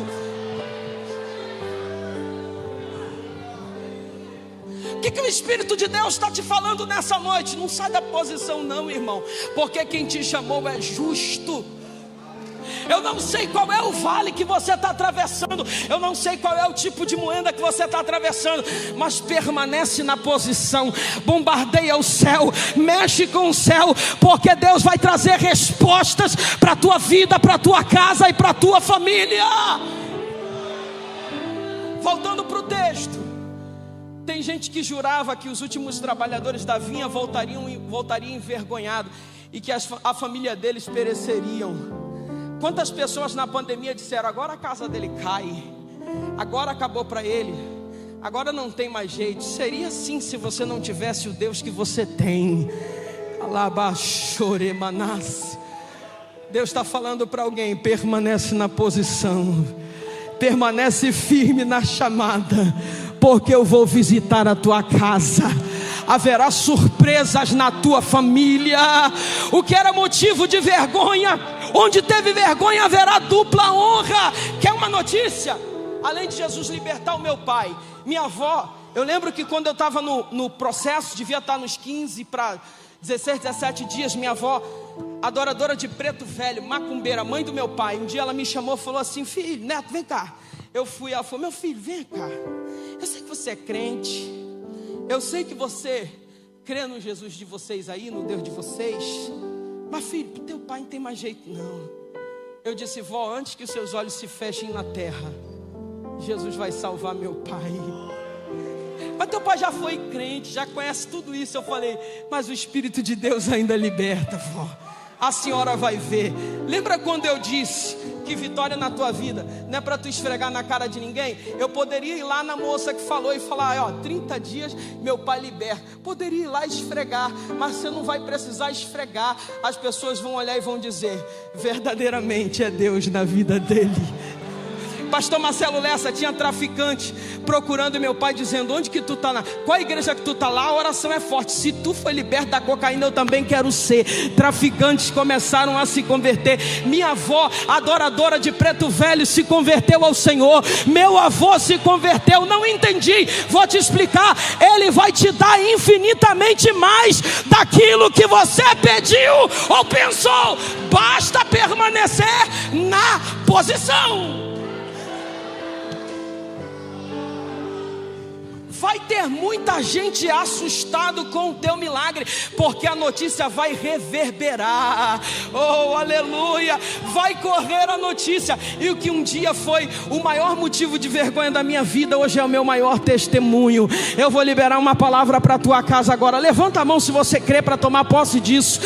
O que o Espírito de Deus está te falando nessa noite? Não sai da posição não, irmão, porque quem te chamou é justo. Eu não sei qual é o vale que você está atravessando, eu não sei qual é o tipo de moenda que você está atravessando, mas permanece na posição, bombardeia o céu, mexe com o céu, porque Deus vai trazer respostas para a tua vida, para a tua casa e para a tua família. Voltando para o texto, tem gente que jurava que os últimos trabalhadores da vinha voltariam envergonhados e que a família deles pereceriam. Quantas pessoas na pandemia disseram: agora a casa dele cai, agora acabou para ele, agora não tem mais jeito. Seria assim se você não tivesse o Deus que você tem. Deus está falando para alguém: permanece na posição, permanece firme na chamada, porque eu vou visitar a tua casa. Haverá surpresas na tua família. O que era motivo de vergonha, onde teve vergonha haverá dupla honra. Quer uma notícia? Além de Jesus libertar o meu pai, minha avó, eu lembro que quando eu estava no processo, devia estar nos 15 para 16, 17 dias, minha avó, adoradora de preto velho, macumbeira, mãe do meu pai, um dia ela me chamou e falou assim: filho, neto, vem cá. Eu fui, ela falou: meu filho, vem cá, eu sei que você é crente, eu sei que você crê no Jesus de vocês aí, no Deus de vocês, mas filho, pro teu pai não tem mais jeito não. Eu disse: vó, antes que os seus olhos se fechem na terra, Jesus vai salvar meu pai. mas teu pai já foi crente, já conhece tudo isso. Eu falei: mas o Espírito de Deus ainda liberta, vó. A senhora vai ver. Lembra quando eu disse que vitória na tua vida não é para tu esfregar na cara de ninguém? Eu poderia ir lá na moça que falou e falar: ó, 30 dias meu pai liberta. Poderia ir lá esfregar, mas você não vai precisar esfregar. As pessoas vão olhar e vão dizer: verdadeiramente é Deus na vida dele. Pastor Marcelo Lessa, tinha traficante procurando meu pai, dizendo: onde que tu tá? Qual a igreja que tu tá lá? A oração é forte. Se tu foi liberto da cocaína, eu também quero ser. Traficantes começaram a se converter. Minha avó, adoradora de Preto Velho, se converteu ao Senhor. Meu avô se converteu. Não entendi, vou te explicar. Ele vai te dar infinitamente mais daquilo que você pediu ou pensou. Basta permanecer na posição. Vai ter muita gente assustado com o teu milagre, porque a notícia vai reverberar. Oh, aleluia! Vai correr a notícia. E o que um dia foi o maior motivo de vergonha da minha vida, hoje é o meu maior testemunho. Eu vou liberar uma palavra para a tua casa agora. Levanta a mão se você crê para tomar posse disso.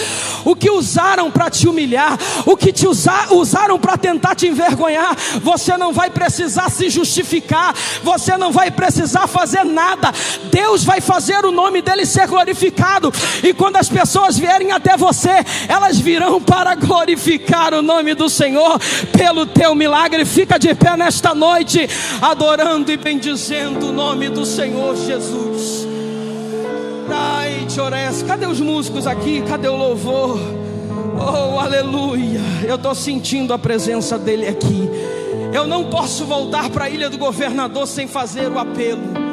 O que usaram para te humilhar, o que te usaram para tentar te envergonhar, você não vai precisar se justificar, você não vai precisar fazer nada. Deus vai fazer o nome dele ser glorificado. E quando as pessoas vierem até você, elas virão para glorificar o nome do Senhor pelo teu milagre. Fica de pé nesta noite, adorando e bendizendo o nome do Senhor Jesus. Ai, chores. Cadê os músicos aqui? Cadê o louvor? Oh, aleluia. Eu estou sentindo a presença dele aqui. Eu não posso voltar para a Ilha do Governador sem fazer o apelo.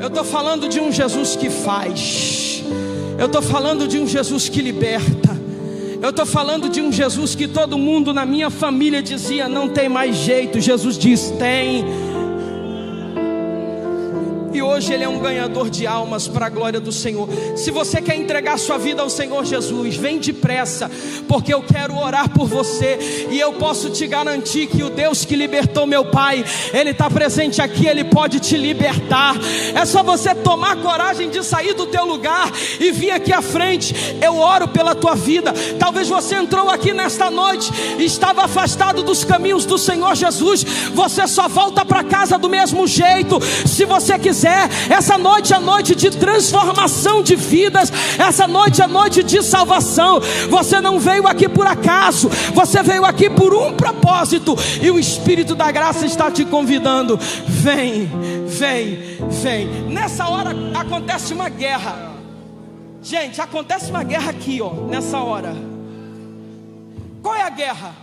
Eu estou falando de um Jesus que faz. Eu estou falando de um Jesus que liberta. Eu estou falando de um Jesus que todo mundo na minha família dizia: não tem mais jeito. Jesus diz: tem. E hoje ele é um ganhador de almas para a glória do Senhor. Se você quer entregar sua vida ao Senhor Jesus, vem depressa, porque eu quero orar por você. E eu posso te garantir que o Deus que libertou meu pai, ele está presente aqui, ele pode te libertar. É só você tomar coragem de sair do teu lugar e vir aqui à frente. Eu oro pela tua vida. Talvez você entrou aqui nesta noite e estava afastado dos caminhos do Senhor Jesus. Você só volta para casa do mesmo jeito. Se você quiser, essa noite é a noite de transformação de vidas. Essa noite é a noite de salvação. Você não veio aqui por acaso, você veio aqui por um propósito. E o Espírito da graça está te convidando. Vem, vem, vem. Nessa hora acontece uma guerra. Gente, acontece uma guerra aqui, ó, nessa hora. Qual é a guerra?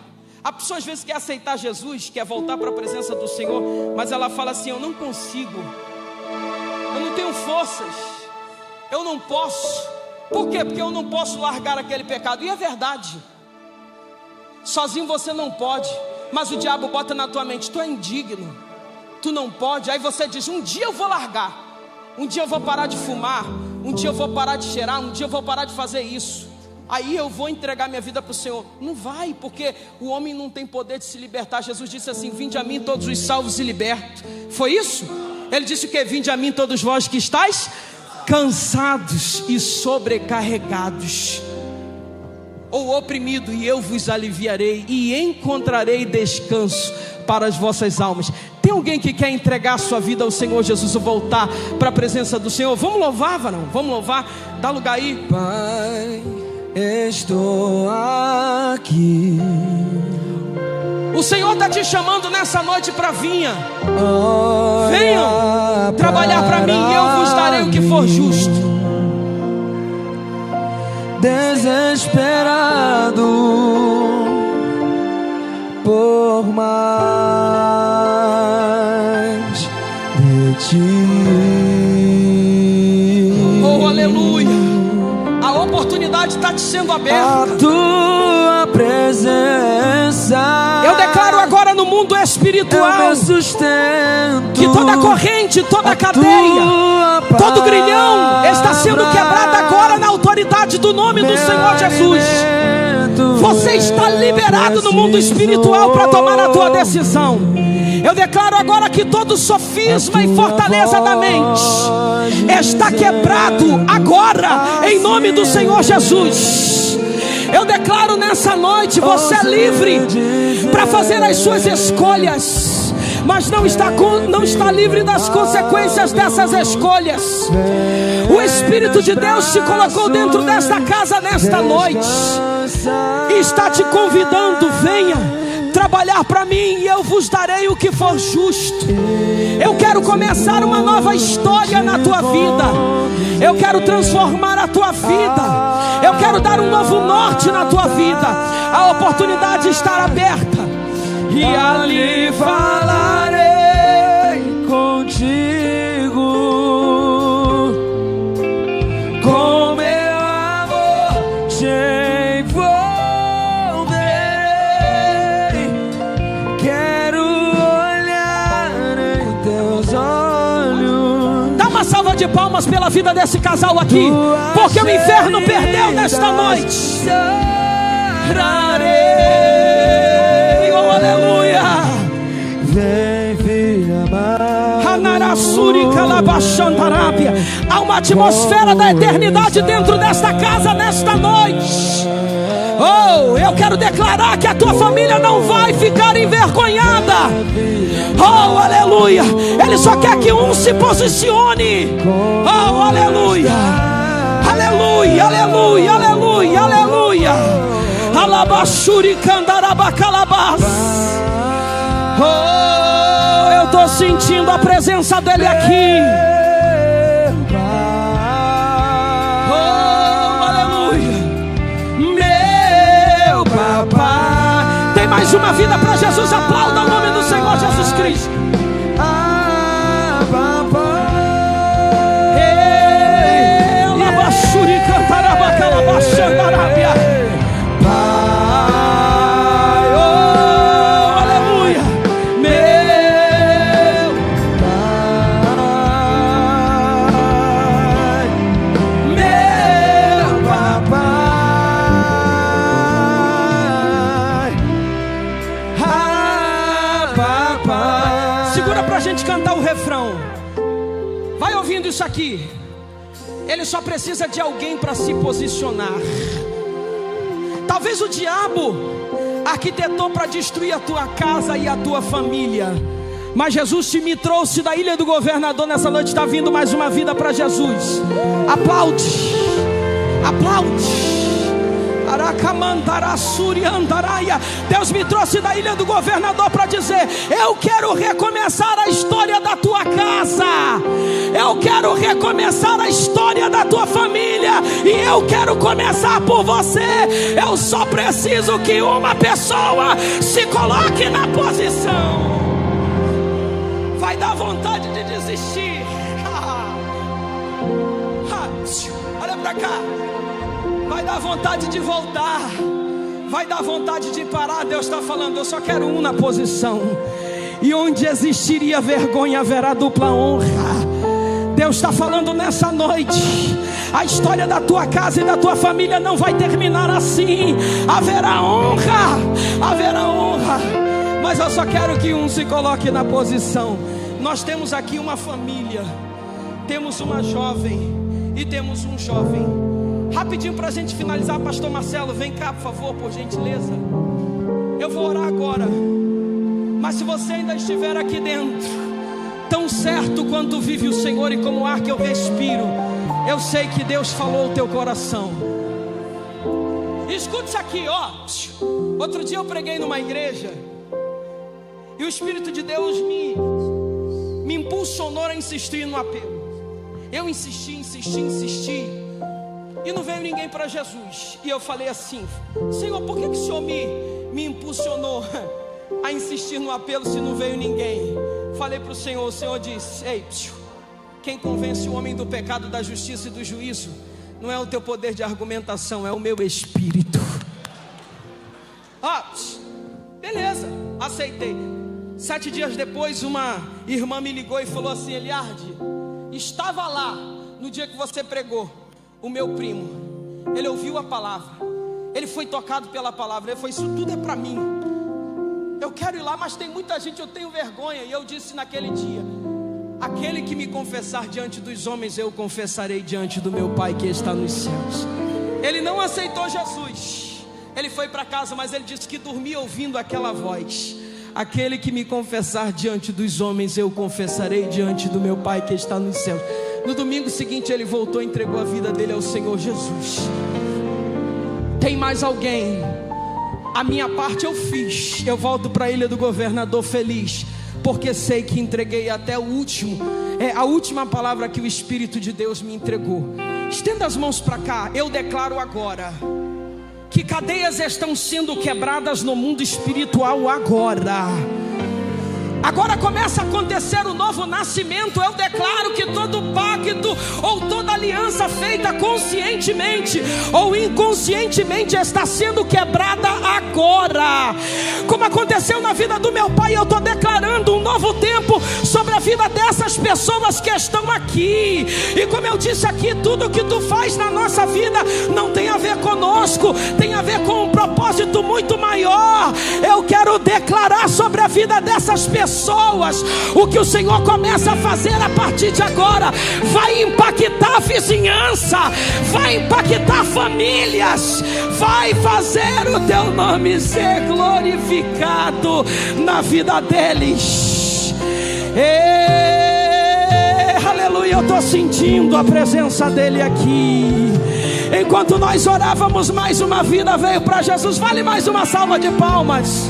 A pessoa às vezes quer aceitar Jesus, quer voltar para a presença do Senhor, mas ela fala assim: eu não consigo, eu não tenho forças, eu não posso. Por quê? Porque eu não posso largar aquele pecado. E é verdade, sozinho você não pode. Mas o diabo bota na tua mente: tu é indigno, tu não pode. Aí você diz: um dia eu vou largar, um dia eu vou parar de fumar, um dia eu vou parar de cheirar, um dia eu vou parar de fazer isso, aí eu vou entregar minha vida para o Senhor. Não vai, porque o homem não tem poder de se libertar. Jesus disse assim: vinde a mim todos os salvos e libertos. Foi isso? Ele disse o que? Vinde a mim todos vós que estáis cansados e sobrecarregados, ou oprimido, e eu vos aliviarei e encontrarei descanso para as vossas almas. Tem alguém que quer entregar a sua vida ao Senhor Jesus ou voltar para a presença do Senhor? Vamos louvar, varão? Vamos louvar? Dá lugar aí. Pai, estou aqui. O Senhor está te chamando nessa noite para vir. Venham trabalhar para mim e eu vos darei o que for justo. Desesperado por mais de ti. Oh, aleluia. A oportunidade está te sendo aberta. A tua presença. Eu declaro agora no mundo espiritual que toda corrente, toda cadeia, todo grilhão está sendo quebrado agora na autoridade do nome do Senhor Jesus. Você está liberado no mundo espiritual para tomar a tua decisão. Eu declaro agora que todo sofisma e fortaleza da mente está quebrado agora, em nome do Senhor Jesus. Eu declaro nessa noite, você é livre para fazer as suas escolhas, mas não está livre das consequências dessas escolhas. O Espírito de Deus te colocou dentro desta casa nesta noite e está te convidando: venha trabalhar para mim e eu vos darei o que for justo. Eu quero começar uma nova história na tua vida. Eu quero transformar a tua vida. Eu quero dar um novo norte na tua vida. A oportunidade está aberta. E ali falarei contigo, com meu amor te envolverei. Quero olhar em teus olhos. Dá uma salva de palmas pela vida desse casal aqui, porque o inferno perdeu nesta noite. Aleluia. Vem, filha amada. Há uma atmosfera da eternidade dentro desta casa nesta noite. Oh, eu quero declarar que a tua família não vai ficar envergonhada. Oh, aleluia. Ele só quer que um se posicione. Oh, aleluia. Aleluia, aleluia, aleluia, aleluia. Alabashuri candarabacalabás. Oh, eu estou sentindo a presença dele aqui. Oh, aleluia. Meu papai. Tem mais uma vida para Jesus. Aplauda o nome do Senhor Jesus Cristo. Alabashuri candarabacalabás. Vai ouvindo isso aqui. Ele só precisa de alguém para se posicionar. Talvez o diabo arquitetou para destruir a tua casa e a tua família, mas Jesus me trouxe da ilha do governador nessa noite. Está vindo mais uma vida para Jesus. Aplaude, aplaude. Deus me trouxe da ilha do governador para dizer: eu quero recomeçar a história da tua casa, eu quero recomeçar a história da tua família, e eu quero começar por você. Eu só preciso que uma pessoa se coloque na posição. Vai dar vontade de desistir. Olha para cá. Vai dar vontade de voltar, vai dar vontade de parar. Deus está falando: eu só quero um na posição. E onde existiria vergonha, haverá dupla honra. Deus está falando nessa noite: a história da tua casa e da tua família não vai terminar assim. Haverá honra, haverá honra. Mas eu só quero que um se coloque na posição. Nós temos aqui uma família, temos uma jovem e temos um jovem. Rapidinho para a gente finalizar, pastor Marcelo, vem cá por favor, por gentileza. Eu vou orar agora, mas se você ainda estiver aqui dentro, tão certo quanto vive o Senhor e como o ar que eu respiro, eu sei que Deus falou o teu coração. Escute isso aqui, ó. Outro dia eu preguei numa igreja e o Espírito de Deus me impulsionou a insistir no apelo. Eu insisti e não veio ninguém para Jesus. E eu falei assim: Senhor, por que o Senhor me impulsionou a insistir no apelo se não veio ninguém? Falei para o Senhor disse: ei, quem convence o homem do pecado, da justiça e do juízo não é o teu poder de argumentação, é o meu espírito. Beleza, aceitei. 7 dias depois, uma irmã me ligou e falou assim: Eliardi, estava lá no dia que você pregou o meu primo, ele ouviu a palavra Ele foi tocado pela palavra. Ele falou: isso tudo é para mim. Eu quero ir lá, mas tem muita gente, eu tenho vergonha. E eu disse naquele dia: aquele que me confessar diante dos homens, eu confessarei diante do meu Pai que está nos céus. Ele não aceitou Jesus. Ele foi para casa, mas ele disse que dormia ouvindo aquela voz: aquele que me confessar diante dos homens, eu confessarei diante do meu Pai que está nos céus. No domingo seguinte ele voltou e entregou a vida dele ao Senhor Jesus. Tem mais alguém? A minha parte eu fiz. Eu volto para a Ilha do Governador feliz, porque sei que entreguei até o último. É a última palavra que o Espírito de Deus me entregou. Estenda as mãos para cá. Eu declaro agora que cadeias estão sendo quebradas no mundo espiritual agora. Agora começa a acontecer o novo nascimento. Eu declaro que todo pacto ou toda aliança feita conscientemente ou inconscientemente está sendo quebrada agora. Como aconteceu na vida do meu pai, eu estou declarando um novo tempo sobre a vida dessas pessoas que estão aqui. E como eu disse aqui, tudo que tu faz na nossa vida não tem a ver conosco, tem a ver com um propósito muito maior. Eu quero declarar sobre a vida dessas pessoas o que o Senhor começa a fazer a partir de agora. Vai impactar a vizinhança, vai impactar famílias, vai fazer o teu nome ser glorificado na vida deles. Aleluia, eu estou sentindo a presença dele aqui. Enquanto nós orávamos, mais uma vida veio para Jesus. Vale mais uma salva de palmas.